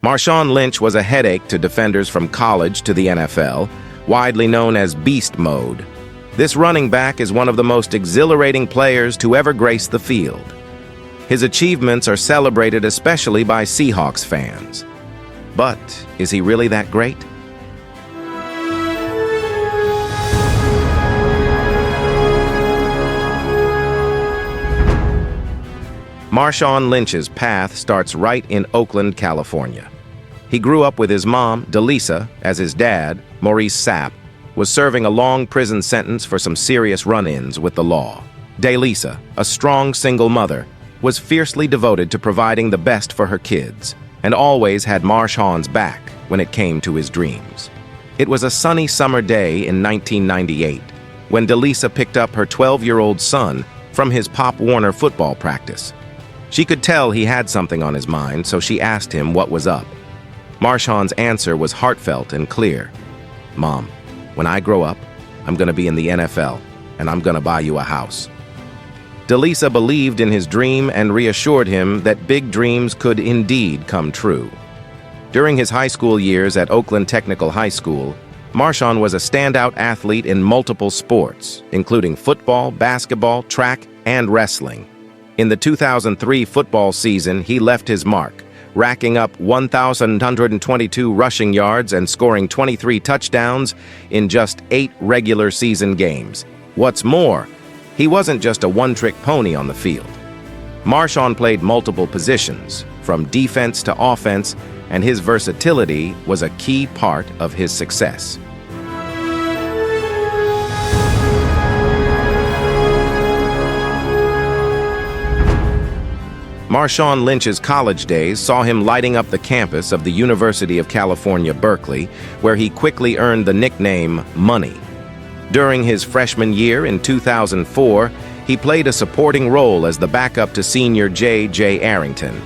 Marshawn Lynch was a headache to defenders from college to the NFL, widely known as beast mode. This running back is one of the most exhilarating players to ever grace the field. His achievements are celebrated especially by Seahawks fans. But is he really that great? Marshawn Lynch's path starts right in Oakland, California. He grew up with his mom, Delisa, as his dad, Maurice Sapp, was serving a long prison sentence for some serious run-ins with the law. Delisa, a strong single mother, was fiercely devoted to providing the best for her kids and always had Marshawn's back when it came to his dreams. It was a sunny summer day in 1998 when Delisa picked up her 12-year-old son from his Pop Warner football practice. She could tell he had something on his mind, so she asked him what was up. Marshawn's answer was heartfelt and clear. "Mom, when I grow up, I'm going to be in the NFL, and I'm going to buy you a house." Delisa believed in his dream and reassured him that big dreams could indeed come true. During his high school years at Oakland Technical High School, Marshawn was a standout athlete in multiple sports, including football, basketball, track, and wrestling. In the 2003 football season, he left his mark, racking up 1,122 rushing yards and scoring 23 touchdowns in just 8 regular season games. What's more, he wasn't just a one-trick pony on the field. Marshawn played multiple positions, from defense to offense, and his versatility was a key part of his success. Marshawn Lynch's college days saw him lighting up the campus of the University of California, Berkeley, where he quickly earned the nickname Money. During his freshman year in 2004, he played a supporting role as the backup to senior J.J. Arrington.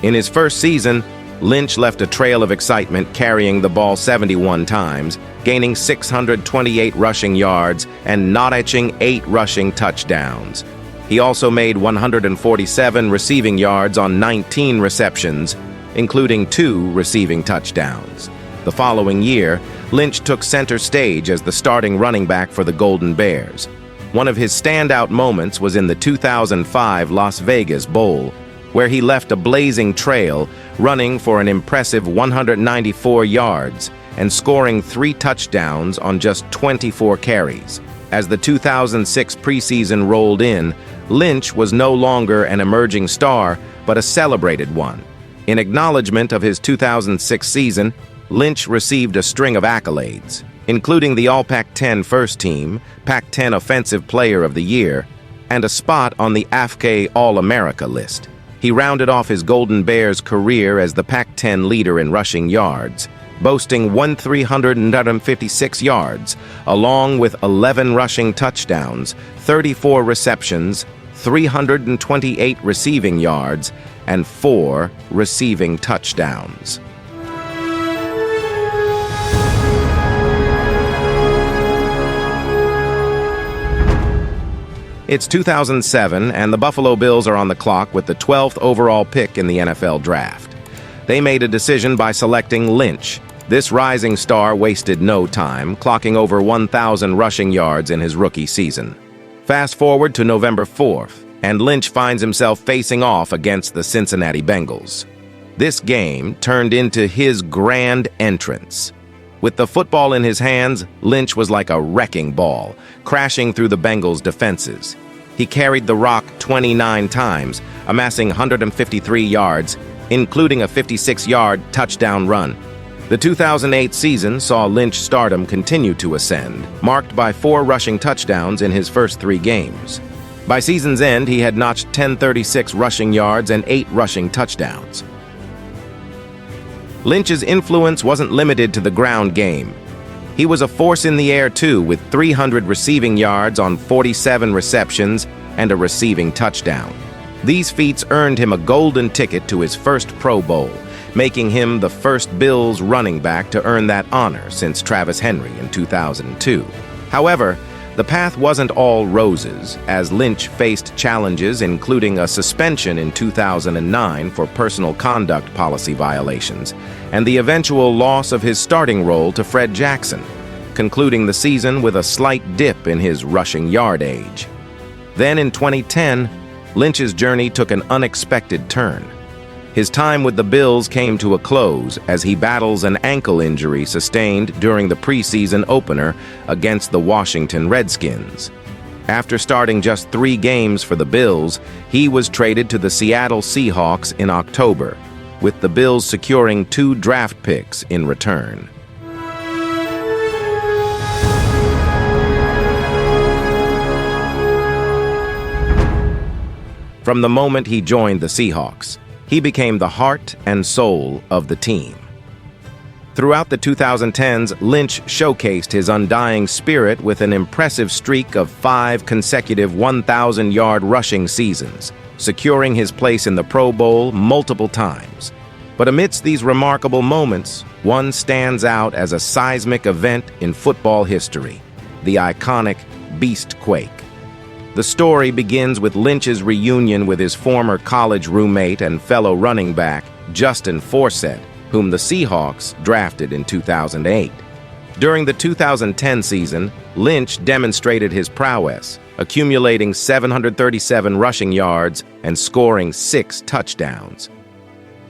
In his first season, Lynch left a trail of excitement, carrying the ball 71 times, gaining 628 rushing yards and notching 8 rushing touchdowns. He also made 147 receiving yards on 19 receptions, including 2 receiving touchdowns. The following year, Lynch took center stage as the starting running back for the Golden Bears. One of his standout moments was in the 2005 Las Vegas Bowl, where he left a blazing trail, running for an impressive 194 yards and scoring 3 touchdowns on just 24 carries. As the 2006 preseason rolled in, Lynch was no longer an emerging star, but a celebrated one. In acknowledgement of his 2006 season, Lynch received a string of accolades, including the All-Pac-10 First Team, Pac-10 Offensive Player of the Year, and a spot on the AFCA All-America list. He rounded off his Golden Bears career as the Pac-10 leader in rushing yards, boasting 1,356 yards, along with 11 rushing touchdowns, 34 receptions, 328 receiving yards, and 4 receiving touchdowns. It's 2007, and the Buffalo Bills are on the clock with the 12th overall pick in the NFL Draft. They made a decision by selecting Lynch. This rising star wasted no time, clocking over 1,000 rushing yards in his rookie season. Fast forward to November 4th, and Lynch finds himself facing off against the Cincinnati Bengals. This game turned into his grand entrance. With the football in his hands, Lynch was like a wrecking ball, crashing through the Bengals' defenses. He carried the rock 29 times, amassing 153 yards, including a 56-yard touchdown run. The 2008 season saw Lynch stardom continue to ascend, marked by 4 rushing touchdowns in his first 3 games. By season's end, he had notched 1,036 rushing yards and 8 rushing touchdowns. Lynch's influence wasn't limited to the ground game. He was a force in the air too, with 300 receiving yards on 47 receptions and a receiving touchdown. These feats earned him a golden ticket to his first Pro Bowl, making him the first Bills running back to earn that honor since Travis Henry in 2002. However, The path wasn't all roses, as Lynch faced challenges including a suspension in 2009 for personal conduct policy violations, and the eventual loss of his starting role to Fred Jackson, concluding the season with a slight dip in his rushing yardage. Then in 2010, Lynch's journey took an unexpected turn. His time with the Bills came to a close as he battles an ankle injury sustained during the preseason opener against the Washington Redskins. After starting just 3 games for the Bills, he was traded to the Seattle Seahawks in October, with the Bills securing 2 draft picks in return. From the moment he joined the Seahawks, he became the heart and soul of the team. Throughout the 2010s, Lynch showcased his undying spirit with an impressive streak of 5 consecutive 1,000-yard rushing seasons, securing his place in the Pro Bowl multiple times. But amidst these remarkable moments, one stands out as a seismic event in football history: the iconic Beastquake. The story begins with Lynch's reunion with his former college roommate and fellow running back, Justin Forsett, whom the Seahawks drafted in 2008. During the 2010 season, Lynch demonstrated his prowess, accumulating 737 rushing yards and scoring 6 touchdowns.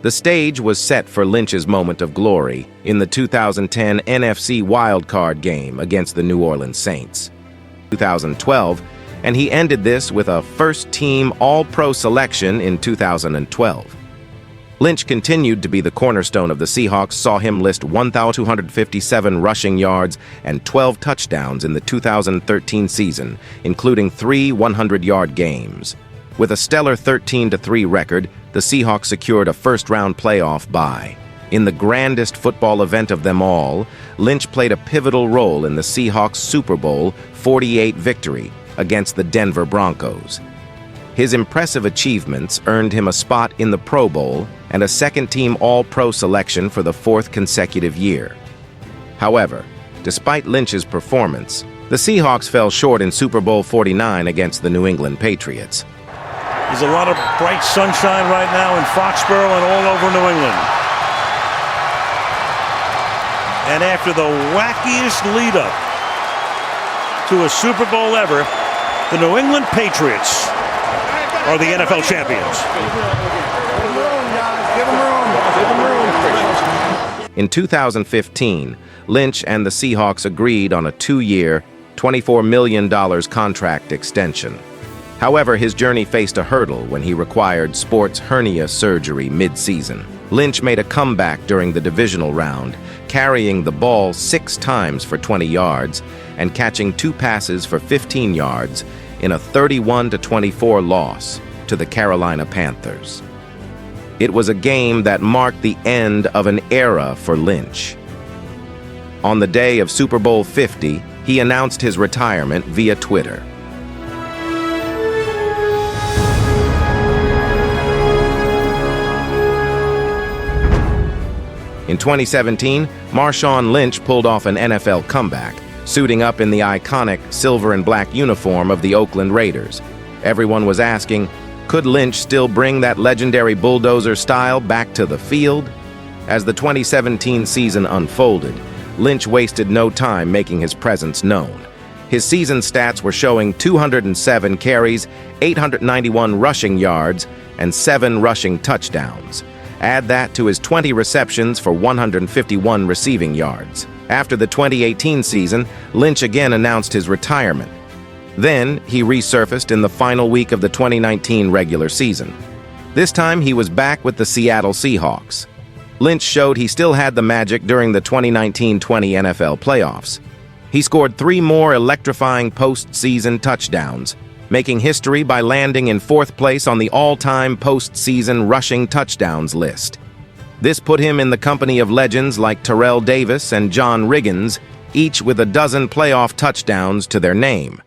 The stage was set for Lynch's moment of glory in the 2010 NFC wildcard game against the New Orleans Saints. 2012, and he ended this with a first-team All-Pro selection in 2012. Lynch continued to be the cornerstone of the Seahawks, saw him list 1,257 rushing yards and 12 touchdowns in the 2013 season, including 3 100-yard games. With a stellar 13-3 record, the Seahawks secured a first-round playoff bye. In the grandest football event of them all, Lynch played a pivotal role in the Seahawks' Super Bowl 48 victory against the Denver Broncos. His impressive achievements earned him a spot in the Pro Bowl and a second-team All-Pro selection for the 4th consecutive year. However, despite Lynch's performance, the Seahawks fell short in Super Bowl 49 against the New England Patriots. There's a lot of bright sunshine right now in Foxborough and all over New England. And after the wackiest lead-up to a Super Bowl ever, the New England Patriots are the NFL champions. In 2015, Lynch and the Seahawks agreed on a 2-year, $24 million contract extension. However, his journey faced a hurdle when he required sports hernia surgery mid-season. Lynch made a comeback during the divisional round, carrying the ball 6 times for 20 yards and catching 2 passes for 15 yards in a 31-24 loss to the Carolina Panthers. It was a game that marked the end of an era for Lynch. On the day of Super Bowl 50, he announced his retirement via Twitter. In 2017, Marshawn Lynch pulled off an NFL comeback, suiting up in the iconic silver and black uniform of the Oakland Raiders. Everyone was asking, could Lynch still bring that legendary bulldozer style back to the field? As the 2017 season unfolded, Lynch wasted no time making his presence known. His season stats were showing 207 carries, 891 rushing yards, and 7 rushing touchdowns. Add that to his 20 receptions for 151 receiving yards. After the 2018 season, Lynch again announced his retirement. Then, he resurfaced in the final week of the 2019 regular season. This time, he was back with the Seattle Seahawks. Lynch showed he still had the magic during the 2019-20 NFL playoffs. He scored 3 more electrifying postseason touchdowns, making history by landing in 4th place on the all-time postseason rushing touchdowns list. This put him in the company of legends like Terrell Davis and John Riggins, each with a dozen playoff touchdowns to their name.